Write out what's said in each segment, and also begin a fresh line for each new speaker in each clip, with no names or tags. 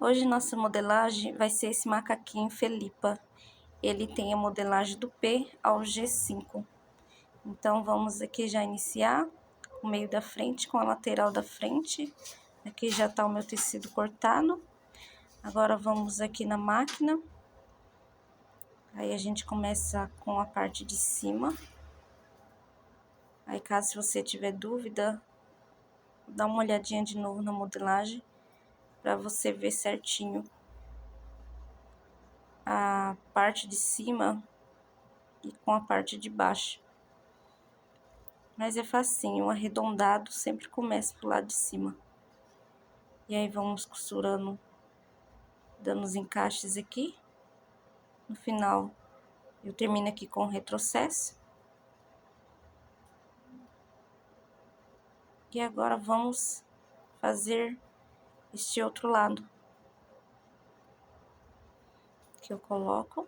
Hoje nossa modelagem vai ser esse macaquinho Felipa. Ele tem a modelagem do P ao G5. Então vamos aqui já iniciar o meio da frente com a lateral da frente. Aqui já tá o meu tecido cortado. Agora vamos aqui na máquina. Aí a gente começa com a parte de cima. Aí caso você tiver dúvida, dá uma olhadinha de novo na modelagem para você ver certinho a parte de cima e com a parte de baixo. Mas é facinho, o arredondado sempre começa pro lado de cima. E aí vamos costurando, dando os encaixes aqui. No final eu termino aqui com o retrocesso. E agora vamos fazer este outro lado. Que eu coloco,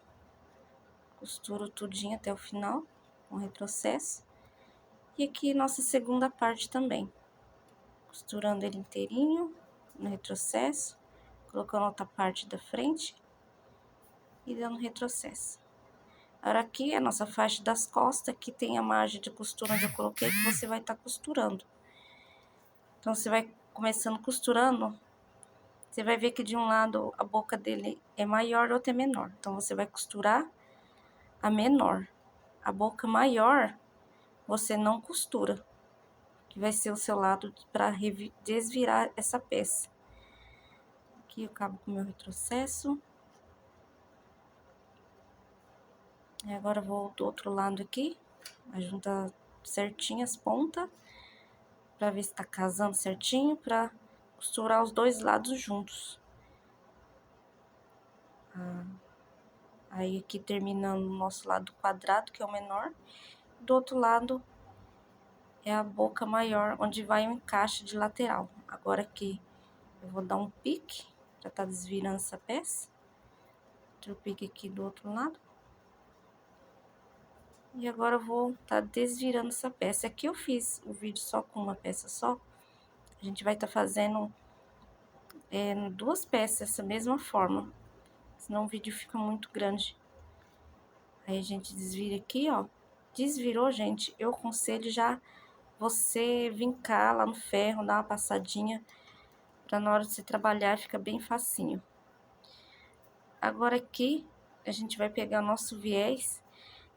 costuro tudinho até o final, com retrocesso. E aqui nossa segunda parte também. Costurando ele inteirinho, no retrocesso, colocando outra parte da frente e dando retrocesso. Agora aqui a nossa faixa das costas, que tem a margem de costura onde eu coloquei, que você vai estar costurando. Então, você vai começando costurando, você vai ver que de um lado a boca dele é maior, do outro é menor. Então, você vai costurar a menor. A boca maior, você não costura, que vai ser o seu lado para desvirar essa peça. Aqui eu acabo com o meu retrocesso. E agora eu vou do outro lado aqui, juntar certinho as pontas, pra ver se tá casando certinho, pra costurar os dois lados juntos. Aí aqui terminando o nosso lado quadrado, que é o menor. Do outro lado é a boca maior, onde vai o encaixe de lateral. Agora aqui eu vou dar um pique, pra tá desvirando essa peça. Outro pique aqui do outro lado. E agora eu vou tá desvirando essa peça. Aqui eu fiz o vídeo só com uma peça só. A gente vai tá fazendo duas peças dessa mesma forma. Senão o vídeo fica muito grande. Aí a gente desvira aqui, ó. Desvirou, gente, eu aconselho já você vincar lá no ferro, dar uma passadinha, pra na hora de você trabalhar fica bem facinho. Agora aqui, a gente vai pegar nosso viés.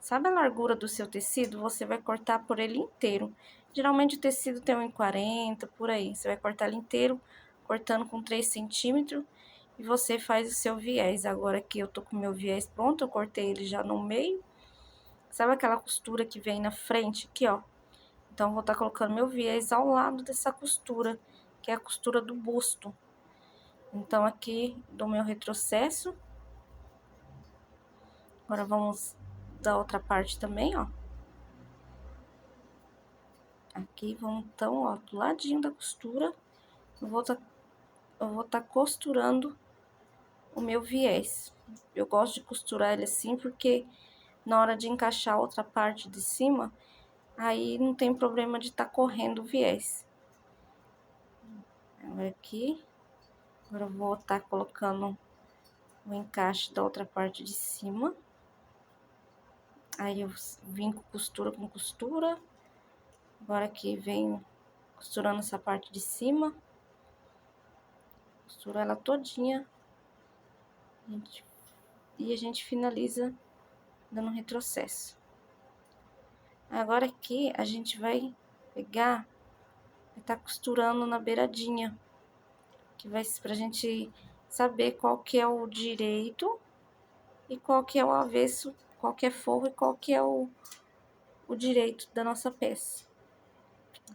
Sabe a largura do seu tecido? Você vai cortar por ele inteiro. Geralmente o tecido tem 1,40, por aí. Você vai cortar ele inteiro, cortando com 3 centímetros. E você faz o seu viés. Agora aqui eu tô com o meu viés pronto, eu cortei ele já no meio. Sabe aquela costura que vem na frente aqui, ó? Então, eu vou estar colocando meu viés ao lado dessa costura, que é a costura do busto. Então, aqui do meu retrocesso. Agora, vamos da outra parte também, ó. Aqui, vamos então, ó, do ladinho da costura, eu vou tá costurando o meu viés. Eu gosto de costurar ele assim, porque na hora de encaixar a outra parte de cima, aí não tem problema de tá correndo o viés. Aqui, agora eu vou tá colocando o encaixe da outra parte de cima. Aí eu vinco costura com costura. Agora aqui venho costurando essa parte de cima. Costuro ela todinha. E a gente finaliza dando retrocesso. Agora aqui a gente vai pegar e tá costurando na beiradinha. Que vai ser pra gente saber qual que é o direito e qual que é o avesso, qual que é forro e qual que é o direito da nossa peça.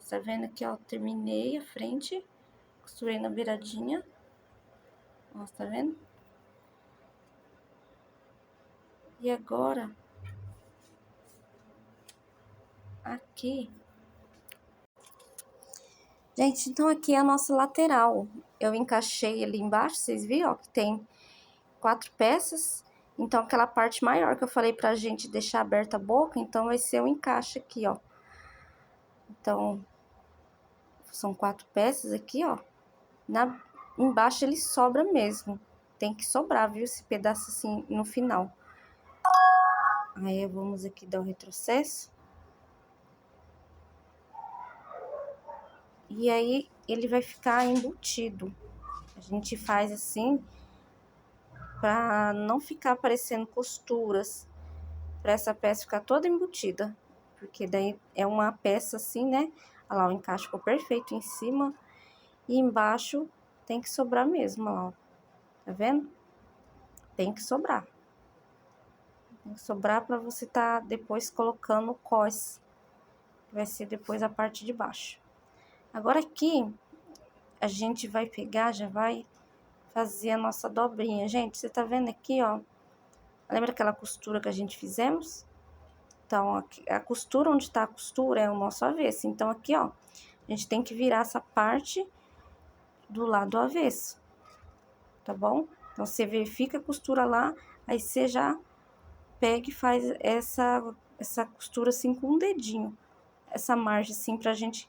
Tá vendo aqui, ó, terminei a frente, costurei na beiradinha, ó, tá vendo? E agora, aqui, gente, então aqui é a nossa lateral. Eu encaixei ali embaixo, vocês viram, ó, que tem 4 peças. Então, aquela parte maior que eu falei pra gente deixar aberta a boca, então vai ser o encaixe aqui, ó. Então, são 4 peças aqui, ó. embaixo ele sobra mesmo. Tem que sobrar, viu? Esse pedaço assim no final. Aí vamos aqui dar o retrocesso. E aí ele vai ficar embutido. A gente faz assim para não ficar aparecendo costuras, para essa peça ficar toda embutida, porque daí é uma peça assim, né? Olha lá, o encaixe ficou perfeito em cima e embaixo tem que sobrar mesmo, ó lá, tá vendo? Tem que sobrar. Tem que sobrar para você tá depois colocando o cós, que vai ser depois a parte de baixo. Agora aqui a gente vai pegar, já vai fazer a nossa dobrinha. Gente, você tá vendo aqui, ó? Lembra aquela costura que a gente fizemos? Então, aqui, a costura, onde tá a costura, é o nosso avesso. Então, aqui, ó, a gente tem que virar essa parte do lado avesso, tá bom? Então, você verifica a costura lá, aí você já pega e faz essa costura assim com um dedinho. Essa margem assim pra gente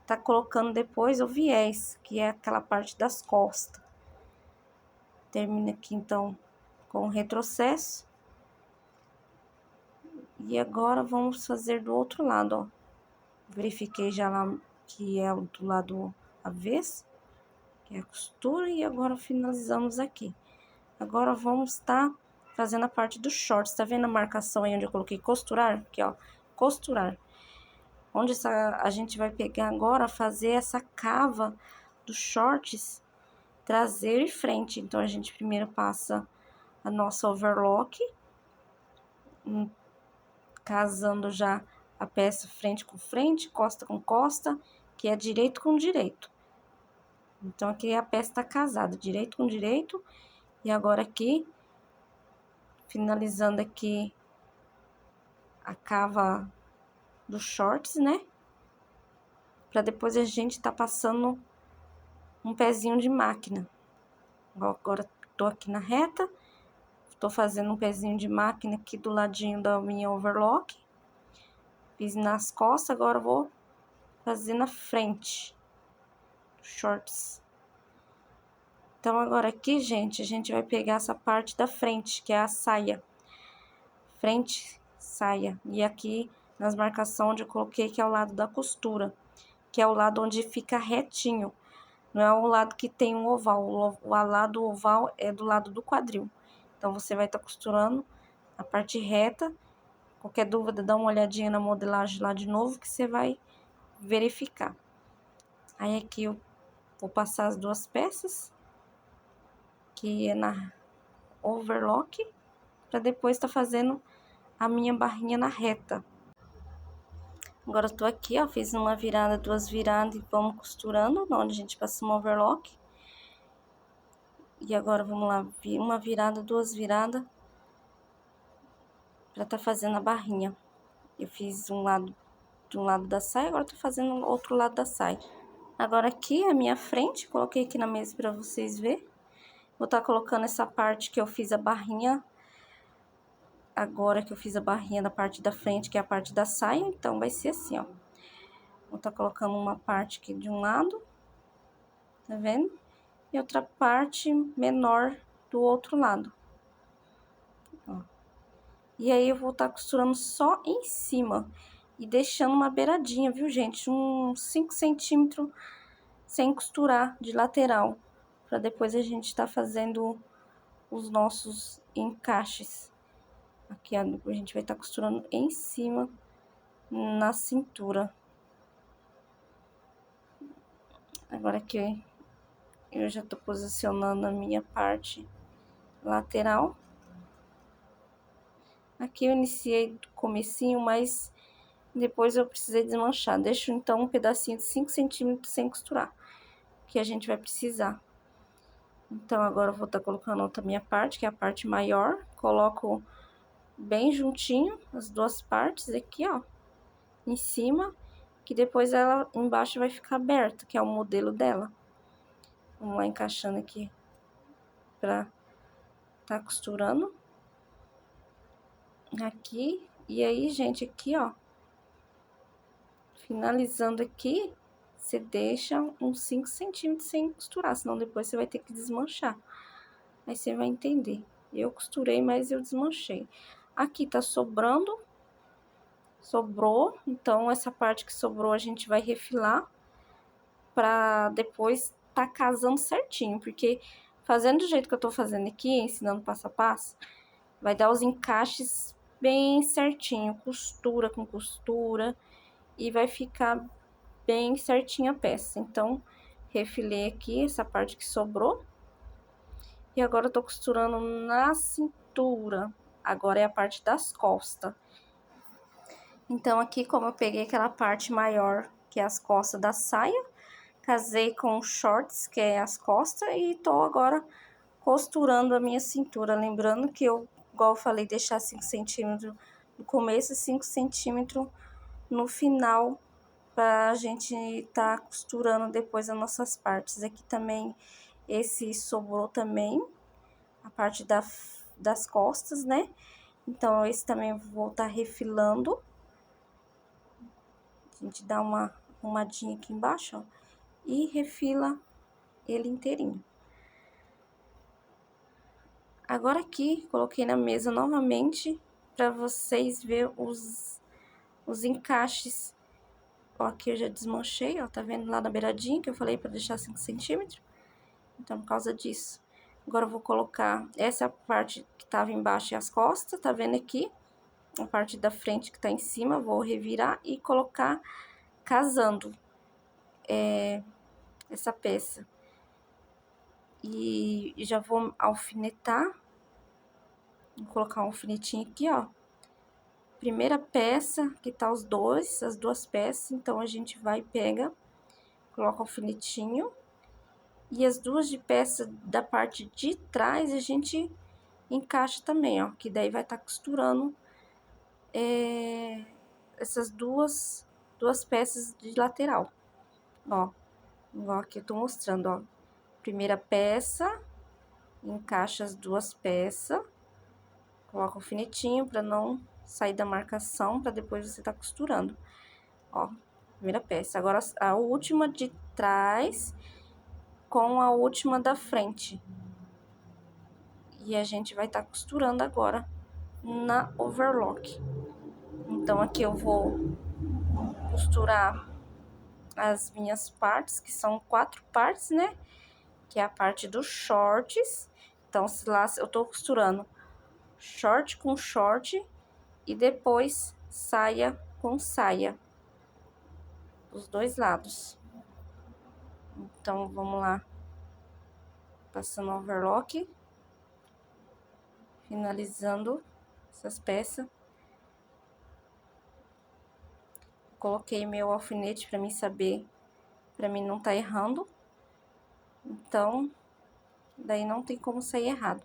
tá colocando depois o viés, que é aquela parte das costas. Termina aqui, então, com o retrocesso. E agora, vamos fazer do outro lado, ó. Verifiquei já lá que é do lado avesso, que é a costura, e agora finalizamos aqui. Agora, vamos estar fazendo a parte dos shorts. Tá vendo a marcação aí onde eu coloquei costurar? Aqui, ó, costurar. Onde a gente vai pegar agora, fazer essa cava dos shorts traseiro e frente. Então, a gente primeiro passa a nossa overlock, casando já a peça frente com frente, costa com costa, que é direito com direito. Então, aqui a peça tá casada, direito com direito. E agora aqui, finalizando aqui a cava dos shorts, né? Pra depois a gente tá passando um pezinho de máquina. Agora tô aqui na reta, tô fazendo um pezinho de máquina aqui do ladinho da minha overlock. Fiz nas costas, agora eu vou fazer na frente dos shorts. Então, agora aqui, gente, a gente vai pegar essa parte da frente, que é a saia. Frente, saia. E aqui, nas marcações onde eu coloquei, que é o lado da costura, que é o lado onde fica retinho. Não é o lado que tem um oval. O lado oval é do lado do quadril. Então, você vai estar costurando a parte reta. Qualquer dúvida, dá uma olhadinha na modelagem lá de novo, que você vai verificar. Aí, aqui eu vou passar as duas peças, que é na overlock, para depois estar fazendo a minha barrinha na reta. Agora eu tô aqui, ó, fiz uma virada, duas viradas e vamos costurando, onde a gente passou uma overlock. E agora vamos lá, uma virada, duas viradas, pra tá fazendo a barrinha. Eu fiz um lado de um lado da saia, agora tô fazendo o outro lado da saia. Agora aqui é a minha frente, coloquei aqui na mesa pra vocês verem. Vou tá colocando essa parte que eu fiz a barrinha. Agora que eu fiz a barrinha da parte da frente, que é a parte da saia, então vai ser assim, ó. Vou tá colocando uma parte aqui de um lado, tá vendo? E outra parte menor do outro lado, ó. E aí, eu vou tá costurando só em cima e deixando uma beiradinha, viu, gente? Uns 5 centímetros sem costurar de lateral, pra depois a gente tá fazendo os nossos encaixes. Aqui, ó, a gente vai tá costurando em cima, na cintura. Agora aqui eu já tô posicionando a minha parte lateral. Aqui eu iniciei do comecinho, mas depois eu precisei desmanchar. Deixo então um pedacinho de 5 centímetros sem costurar, que a gente vai precisar. Então, agora eu vou estar colocando outra minha parte, que é a parte maior. Coloco bem juntinho as duas partes aqui, ó, em cima, que depois ela embaixo vai ficar aberta, que é o modelo dela. Vamos lá encaixando aqui pra tá costurando. Aqui, e aí, gente, aqui, ó, finalizando aqui, você deixa uns 5 centímetros sem costurar, senão depois você vai ter que desmanchar. Aí você vai entender. Eu costurei, mas eu desmanchei. Aqui tá sobrou, então essa parte que sobrou a gente vai refilar pra depois tá casando certinho, porque fazendo do jeito que eu tô fazendo aqui, ensinando passo a passo, vai dar os encaixes bem certinho, costura com costura, e vai ficar bem certinha a peça. Então, refilei aqui essa parte que sobrou. E agora eu tô costurando na cintura. Agora é a parte das costas. Então, aqui, como eu peguei aquela parte maior, que é as costas da saia, casei com shorts, que é as costas, e tô agora costurando a minha cintura. Lembrando que eu, igual eu falei, deixar 5 centímetros no começo e 5 centímetros no final, pra gente tá costurando depois as nossas partes. Aqui também, esse sobrou também, a parte das costas, né? Então, esse também vou tá refilando. A gente dá uma arrumadinha aqui embaixo, ó, e refila ele inteirinho. Agora aqui, coloquei na mesa novamente para vocês verem os encaixes. Ó, aqui eu já desmanchei, ó, tá vendo lá na beiradinha que eu falei para deixar 5 centímetros? Então, por causa disso. Agora eu vou colocar essa parte que tava embaixo e as costas, tá vendo aqui? A parte da frente que tá em cima, vou revirar e colocar casando essa peça. E já vou alfinetar. Vou colocar um alfinetinho aqui, ó. Primeira peça, que tá as duas peças. Então, a gente vai, pega, coloca o alfinetinho. E as duas de peça da parte de trás, a gente encaixa também, ó. Que daí vai estar costurando essas duas peças de lateral. Ó, igual aqui eu tô mostrando, ó. Primeira peça, encaixa as duas peças. Coloca o alfinetinho pra não sair da marcação, pra depois você tá costurando. Ó, primeira peça. Agora, a última de trás com a última da frente. E a gente vai tá costurando agora na overlock. Então, aqui eu vou costurar as minhas partes, que são 4 partes, né? Que é a parte dos shorts. Então, se lá eu tô costurando short com short e depois saia com saia, os dois lados. Então, vamos lá, passando overlock, finalizando essas peças. Coloquei meu alfinete para mim saber, para mim não tá errando. Então, daí não tem como sair errado.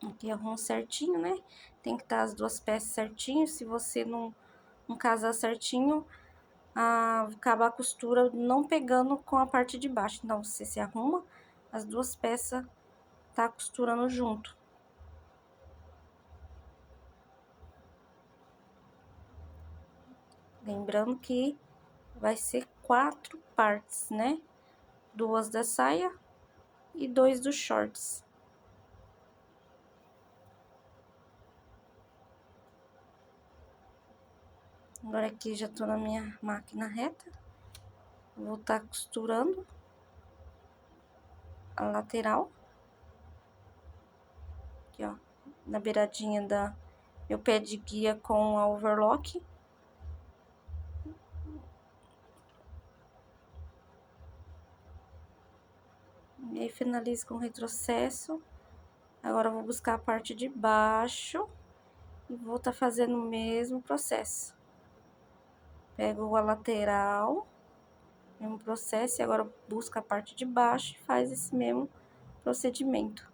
Aqui arrumo certinho, né? Tem que estar as duas peças certinho. Se você não casar certinho, acaba a costura não pegando com a parte de baixo. Então, você se arruma, as duas peças tá costurando junto. Lembrando que vai ser 4 partes, né? 2 da saia e 2 dos shorts. Agora aqui já tô na minha máquina reta. Vou tá costurando a lateral. Aqui, ó, na beiradinha da meu pé de guia com a overlock. E aí, finalizo com retrocesso. Agora, eu vou buscar a parte de baixo e vou tá fazendo o mesmo processo. Pego a lateral, mesmo processo, e agora busco a parte de baixo e faz esse mesmo procedimento.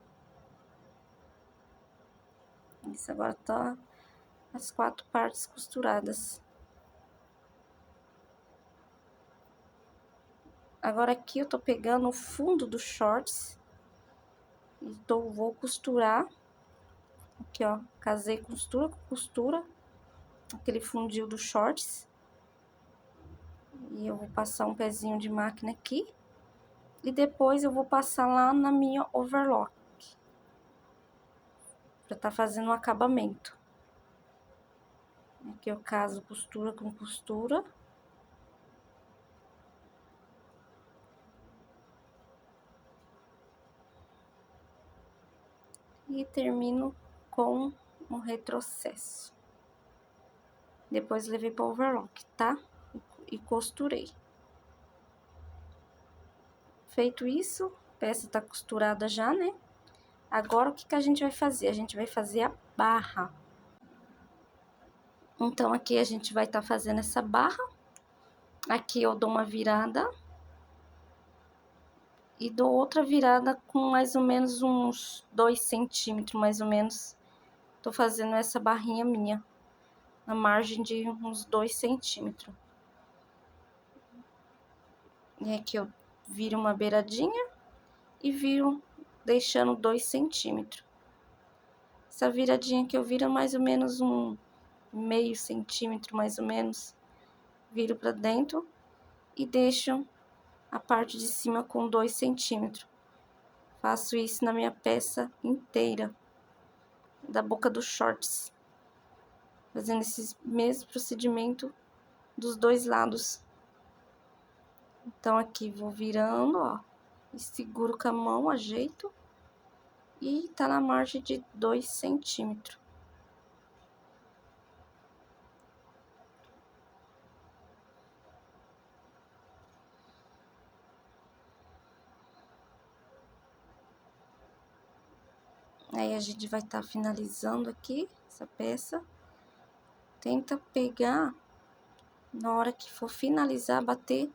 Isso, agora tá as 4 partes costuradas. Agora aqui eu tô pegando o fundo do shorts e vou costurar. Aqui, ó, casei costura com costura, aquele fundinho do shorts. E eu vou passar um pezinho de máquina aqui. E depois eu vou passar lá na minha overlock. Pra tá fazendo um acabamento. Aqui eu caso costura com costura. E termino com um retrocesso. Depois levei para overlock, tá? E costurei. Feito isso, a peça tá costurada já, né? Agora, o que que a gente vai fazer? A gente vai fazer a barra. Então, aqui a gente vai estar fazendo essa barra. Aqui eu dou uma virada. E dou outra virada com mais ou menos uns 2 centímetros, mais ou menos. Tô fazendo essa barrinha minha. Na margem de uns 2 centímetros. E aqui eu viro uma beiradinha e viro deixando 2 centímetros. Essa viradinha que eu viro é mais ou menos um meio centímetro, mais ou menos. Viro pra dentro e deixo a parte de cima com 2 centímetros. Faço isso na minha peça inteira da boca dos shorts. Fazendo esse mesmo procedimento dos dois lados. Então, aqui vou virando, ó. E seguro com a mão, ajeito. E tá na margem de 2 centímetros. Aí a gente vai estar finalizando aqui essa peça. Tenta pegar, na hora que for finalizar, bater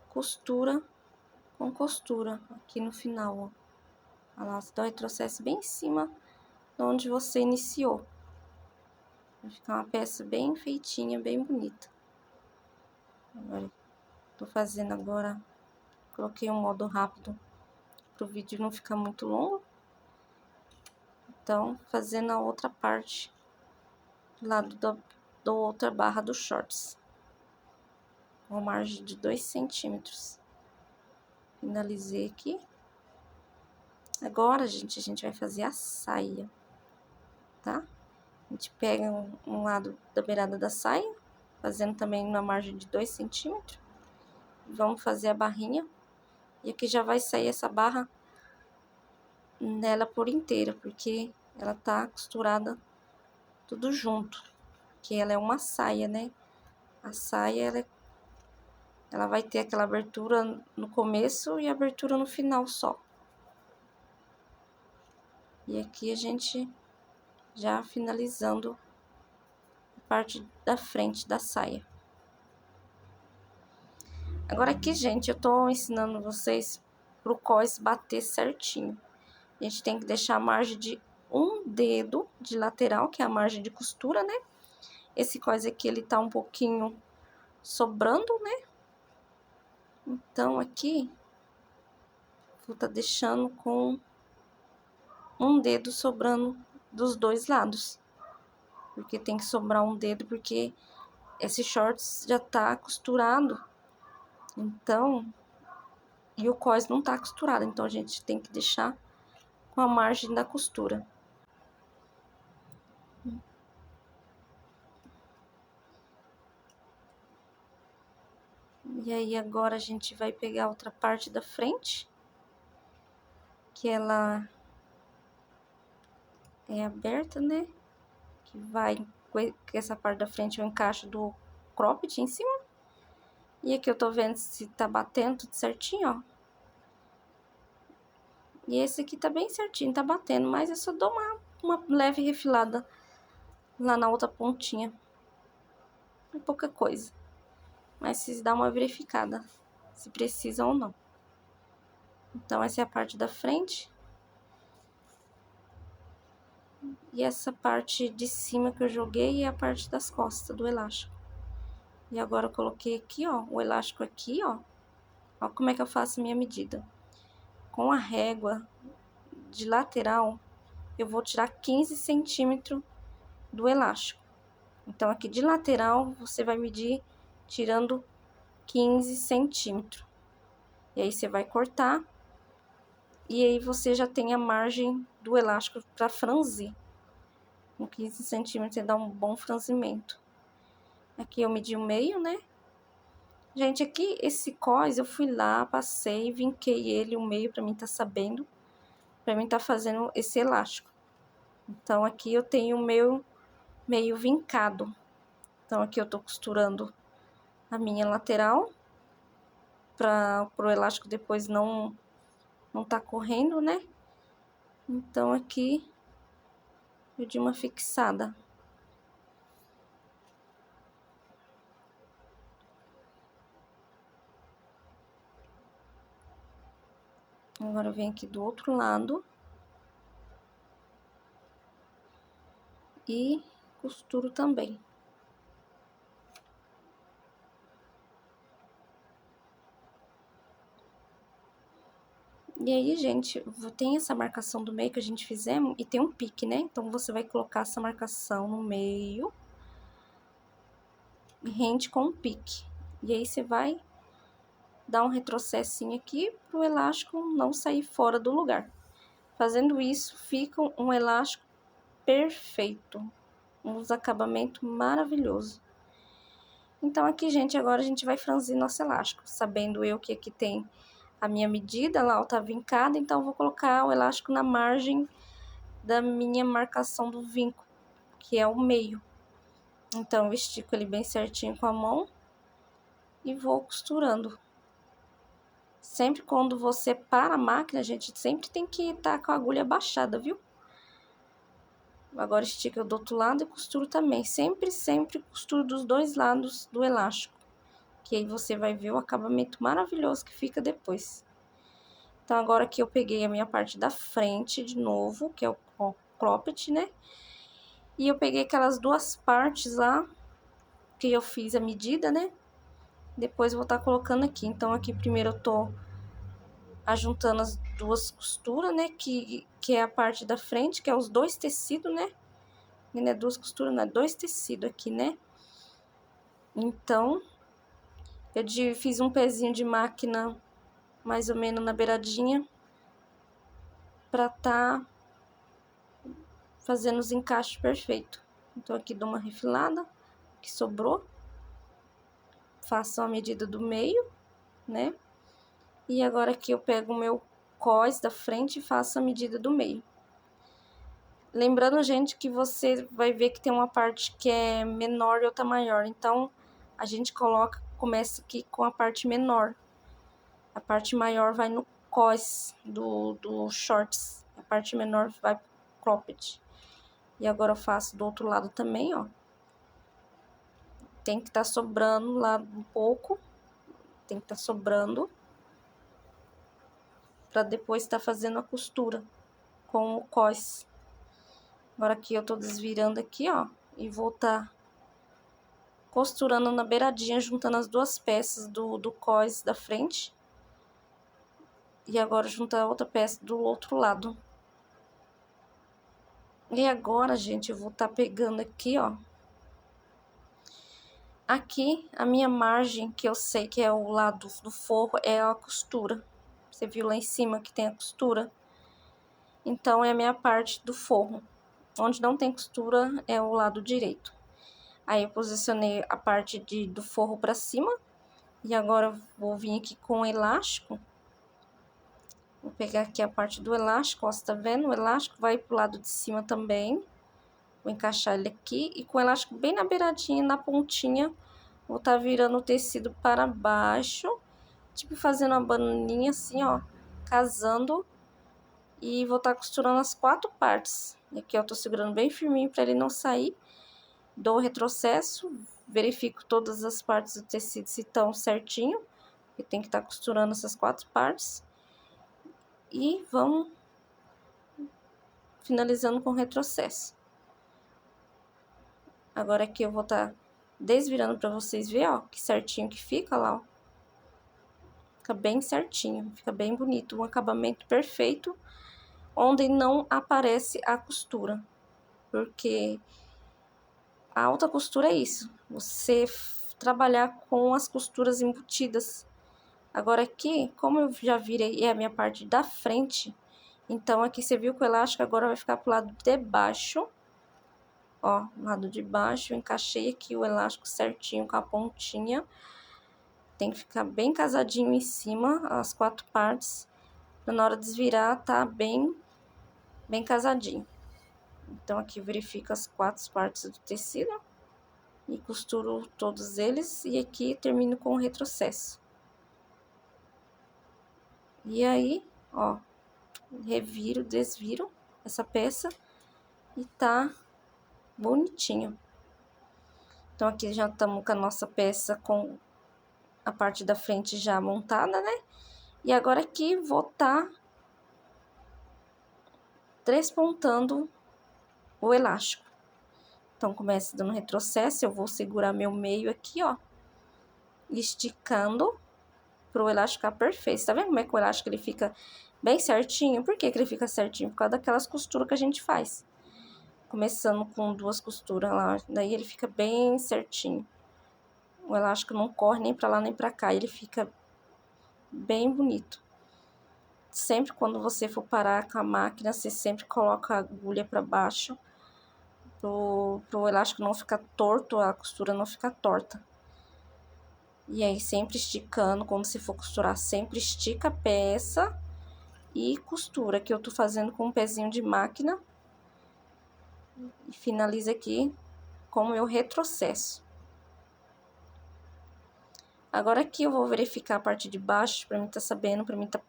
costura com costura aqui no final, ó. Olha lá, você dá o retrocesso bem em cima de onde você iniciou. Vai ficar uma peça bem feitinha, bem bonita. Agora, tô fazendo agora, coloquei um modo rápido pro vídeo não ficar muito longo. Então, fazendo a outra parte do lado da outra barra dos shorts. Com uma margem de 2 centímetros. Finalizei aqui. Agora, gente, a gente vai fazer a saia, tá? A gente pega um lado da beirada da saia, fazendo também uma margem de 2 centímetros. Vamos fazer a barrinha. E aqui já vai sair essa barra nela por inteira, porque ela tá costurada tudo junto. Que ela é uma saia, né? A saia, ela vai ter aquela abertura no começo e abertura no final só. E aqui a gente já finalizando a parte da frente da saia. Agora aqui, gente, eu tô ensinando vocês pro cós bater certinho. A gente tem que deixar a margem de um dedo de lateral, que é a margem de costura, né? Esse cós aqui, ele tá um pouquinho sobrando, né? Então, aqui, vou tá deixando com um dedo sobrando dos dois lados. Porque tem que sobrar um dedo, porque esse shorts já tá costurado. Então, e o cós não tá costurado, então a gente tem que deixar com a margem da costura. E aí, agora a gente vai pegar a outra parte da frente, que ela é aberta, né? Que vai, com essa parte da frente eu encaixo do cropped em cima. E aqui eu tô vendo se tá batendo tudo certinho, ó. E esse aqui tá bem certinho, tá batendo, mas eu só dou uma leve refilada lá na outra pontinha. É pouca coisa. Mas se dá uma verificada, se precisa ou não. Então, essa é a parte da frente. E essa parte de cima que eu joguei é a parte das costas do elástico. E agora eu coloquei aqui, ó, o elástico aqui, ó. Olha como é que eu faço a minha medida. Com a régua de lateral, eu vou tirar 15 centímetros do elástico. Então, aqui de lateral, você vai medir tirando 15 centímetros. E aí, você vai cortar. E aí, você já tem a margem do elástico para franzir. Com 15 centímetros, você dá um bom franzimento. Aqui eu medi o meio, né? Gente, aqui esse cós eu fui lá, passei, vinquei ele o meio pra mim tá sabendo, pra mim tá fazendo esse elástico. Então, aqui eu tenho o meu meio vincado. Então, aqui eu tô costurando a minha lateral, pro elástico depois não tá correndo, né? Então, aqui eu dei uma fixada. Agora eu venho aqui do outro lado e costuro também. E aí, gente, tem essa marcação do meio que a gente fizemos e tem um pique, né? Então, você vai colocar essa marcação no meio e rende com um pique. E aí, você vai dar um retrocessinho aqui pro elástico não sair fora do lugar. Fazendo isso, fica um elástico perfeito. Um acabamento maravilhoso. Então, aqui, gente, agora a gente vai franzir nosso elástico. Sabendo eu que aqui tem a minha medida, lá tá vincada, então eu vou colocar o elástico na margem da minha marcação do vinco, que é o meio. Então, eu estico ele bem certinho com a mão e vou costurando. Sempre quando você para a máquina, gente, sempre tem que estar com a agulha baixada, viu? Agora estica do outro lado e costuro também. Sempre costuro dos dois lados do elástico. Que aí você vai ver o acabamento maravilhoso que fica depois. Então, agora que eu peguei a minha parte da frente de novo, que é o cropped, né? E eu peguei aquelas duas partes lá, que eu fiz a medida, né? Depois eu vou estar colocando aqui. Então, aqui primeiro eu tô ajuntando as duas costuras, né? Que é a parte da frente, que é os dois tecidos, né? E não é duas costuras, não é dois tecidos aqui, né? Então, eu fiz um pezinho de máquina mais ou menos na beiradinha pra tá fazendo os encaixes perfeitos. Então, aqui dou uma refilada que sobrou. Faço a medida do meio, né? E agora aqui eu pego o meu cós da frente e faço a medida do meio. Lembrando, gente, que você vai ver que tem uma parte que é menor e outra maior. Então, a gente começa aqui com a parte menor. A parte maior vai no cós do shorts. A parte menor vai pro cropped. E agora eu faço do outro lado também, ó. Tem que estar sobrando lá um pouco. Tem que estar sobrando. Pra depois estar fazendo a costura com o cós. Agora aqui eu tô desvirando aqui, ó. E vou tá costurando na beiradinha, juntando as duas peças do cós da frente. E agora juntar a outra peça do outro lado. E agora, gente, eu vou tá pegando aqui, ó. Aqui, a minha margem, que eu sei que é o lado do forro, é a costura. Você viu lá em cima que tem a costura? Então, é a minha parte do forro. Onde não tem costura é o lado direito. Aí, eu posicionei a parte do forro pra cima. E agora, eu vou vir aqui com o elástico. Vou pegar aqui a parte do elástico, ó, você tá vendo? O elástico vai pro lado de cima também. Vou encaixar ele aqui e com o elástico bem na beiradinha, na pontinha, vou tá virando o tecido para baixo, tipo fazendo uma bananinha assim, ó, casando. E vou tá costurando as 4 partes. E aqui eu tô segurando bem firminho para ele não sair. Dou o retrocesso, verifico todas as partes do tecido se estão certinho. E tem que estar costurando essas 4 partes. E vamos finalizando com retrocesso. Agora aqui eu vou estar desvirando para vocês verem, ó, que certinho que fica lá, ó. fica bem certinho, fica bem bonito, um acabamento perfeito, onde não aparece a costura, porque a alta costura é isso, você trabalhar com as costuras embutidas. Agora aqui, como eu já virei a minha parte da frente, então aqui você viu que o elástico agora vai ficar pro lado de baixo. Ó, lado de baixo, eu encaixei aqui o elástico certinho com a pontinha. Tem que ficar bem casadinho em cima, as 4 partes. Pra na hora de desvirar, tá bem casadinho. Então aqui verifico as 4 partes do tecido. E costuro todos eles. E aqui termino com o retrocesso. E aí, ó, reviro, desviro essa peça. E tá bonitinho. Então aqui já estamos com a nossa peça com a parte da frente já montada, né? E agora aqui vou tá trespontando o elástico. Então começa dando retrocesso, eu vou segurar meu meio aqui, ó, esticando pro elástico ficar perfeito. Tá vendo como é que o elástico ele fica bem certinho? Por que que ele fica certinho? Por causa daquelas costuras que a gente faz. Começando com 2 costuras lá, daí ele fica bem certinho. O elástico não corre nem pra lá nem pra cá, ele fica bem bonito. Sempre quando você for parar com a máquina, você sempre coloca a agulha pra baixo, pro elástico não ficar torto, a costura não ficar torta. E aí, sempre esticando, quando você for costurar, sempre estica a peça e costura, que eu tô fazendo com um pezinho de máquina. E finaliza aqui com o meu retrocesso. Agora aqui eu vou verificar a parte de baixo, pra mim tá sabendo, pra mim tá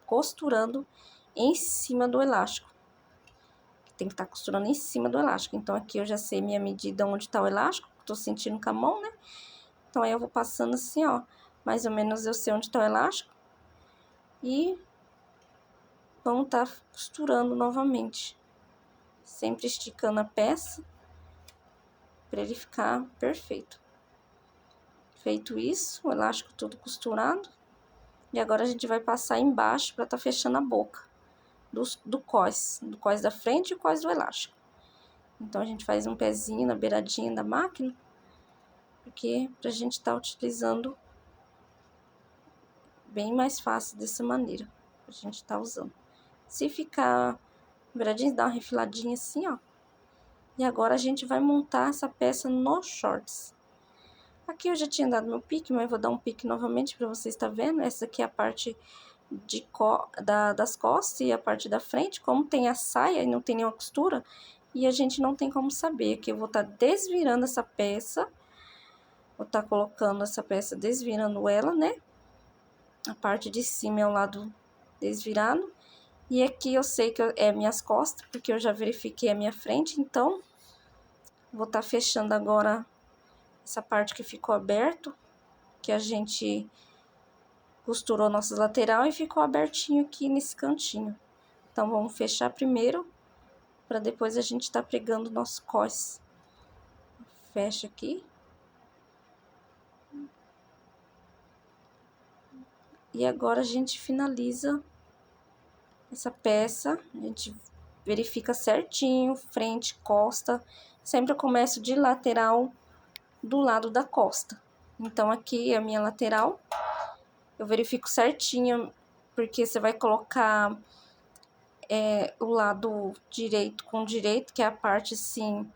costurando em cima do elástico. Tem que estar costurando em cima do elástico. Então aqui eu já sei minha medida onde tá o elástico, tô sentindo com a mão, né? Então aí eu vou passando assim, ó, mais ou menos eu sei onde tá o elástico. E vamos tá costurando novamente. Sempre esticando a peça para ele ficar perfeito. Feito isso, o elástico todo costurado. E agora a gente vai passar embaixo para tá fechando a boca do cós da frente e o cós do elástico. Então a gente faz um pezinho na beiradinha da máquina, porque pra gente tá utilizando bem mais fácil dessa maneira, a gente tá usando. Se ficar beiradinho, dá uma refiladinha assim, ó. E agora a gente vai montar essa peça nos shorts. Aqui eu já tinha dado meu pique, mas eu vou dar um pique novamente para vocês estar vendo. Essa aqui é a parte das costas e a parte da frente. Como tem a saia e não tem nenhuma costura, e a gente não tem como saber. Aqui eu vou estar desvirando essa peça. Vou estar colocando essa peça, desvirando ela, né? A parte de cima é o lado desvirado. E aqui eu sei que é minhas costas, porque eu já verifiquei a minha frente, então vou estar fechando agora essa parte que ficou aberto, que a gente costurou nossa lateral e ficou abertinho aqui nesse cantinho. Então vamos fechar primeiro, para depois a gente tá pregando o nosso cós. Fecha aqui. E agora a gente finaliza essa peça, a gente verifica certinho, frente, costa. Sempre eu começo de lateral do lado da costa. Então aqui é a minha lateral. Eu verifico certinho, porque você vai colocar o lado direito com direito, que é a parte assim,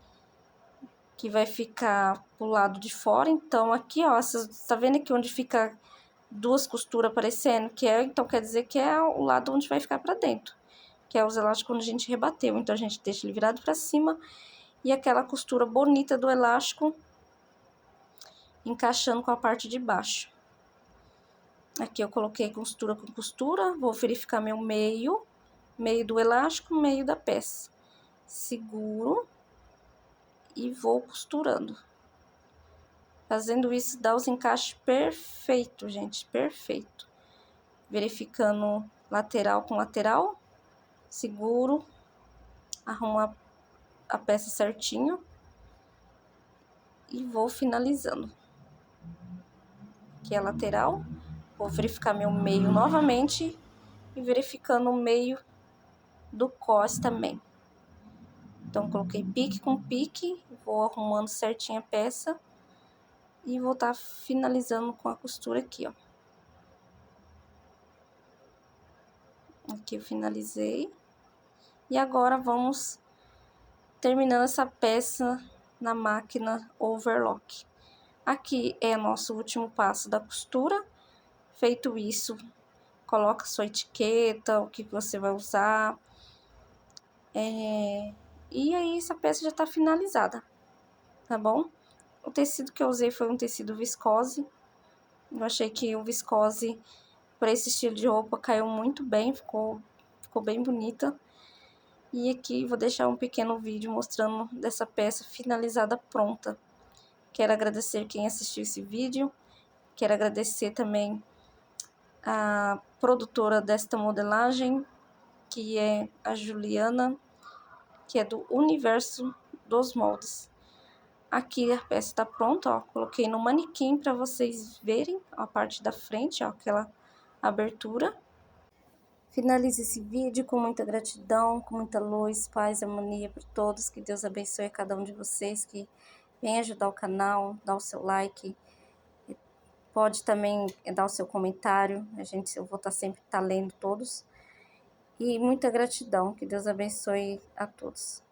que vai ficar pro lado de fora. Então aqui, ó, você tá vendo aqui onde fica 2 costuras aparecendo? Então quer dizer que é o lado onde vai ficar pra dentro, que é os elásticos quando a gente rebateu. Então a gente deixa ele virado pra cima e aquela costura bonita do elástico encaixando com a parte de baixo. Aqui eu coloquei costura com costura, vou verificar meu meio do elástico, meio da peça. Seguro e vou costurando. Fazendo isso dá os encaixes perfeitos, gente, perfeito. Verificando lateral com lateral, seguro, arrumo a peça certinho e vou finalizando. Aqui é a lateral, Vou verificar meu meio novamente e verificando o meio do cos também. Então, coloquei pique com pique, vou arrumando certinho a peça e vou estar finalizando com a costura aqui, ó. Aqui eu finalizei. E agora vamos terminando essa peça na máquina overlock. Aqui é nosso último passo da costura. Feito isso, coloca sua etiqueta, o que você vai usar. E aí essa peça já tá finalizada, tá bom? O tecido que eu usei foi um tecido viscose. Eu achei que o viscose, para esse estilo de roupa, caiu muito bem, ficou bem bonita. E aqui vou deixar um pequeno vídeo mostrando dessa peça finalizada pronta. Quero agradecer quem assistiu esse vídeo. Quero agradecer também a produtora desta modelagem, que é a Juliana, que é do Universo dos Moldes. Aqui a peça está pronta, ó. Coloquei no manequim para vocês verem a parte da frente, ó, aquela abertura. Finalize esse vídeo com muita gratidão, com muita luz, paz e harmonia para todos. Que Deus abençoe a cada um de vocês que vem ajudar o canal, dá o seu like. Pode também dar o seu comentário. Eu vou estar sempre lendo todos. E muita gratidão. Que Deus abençoe a todos.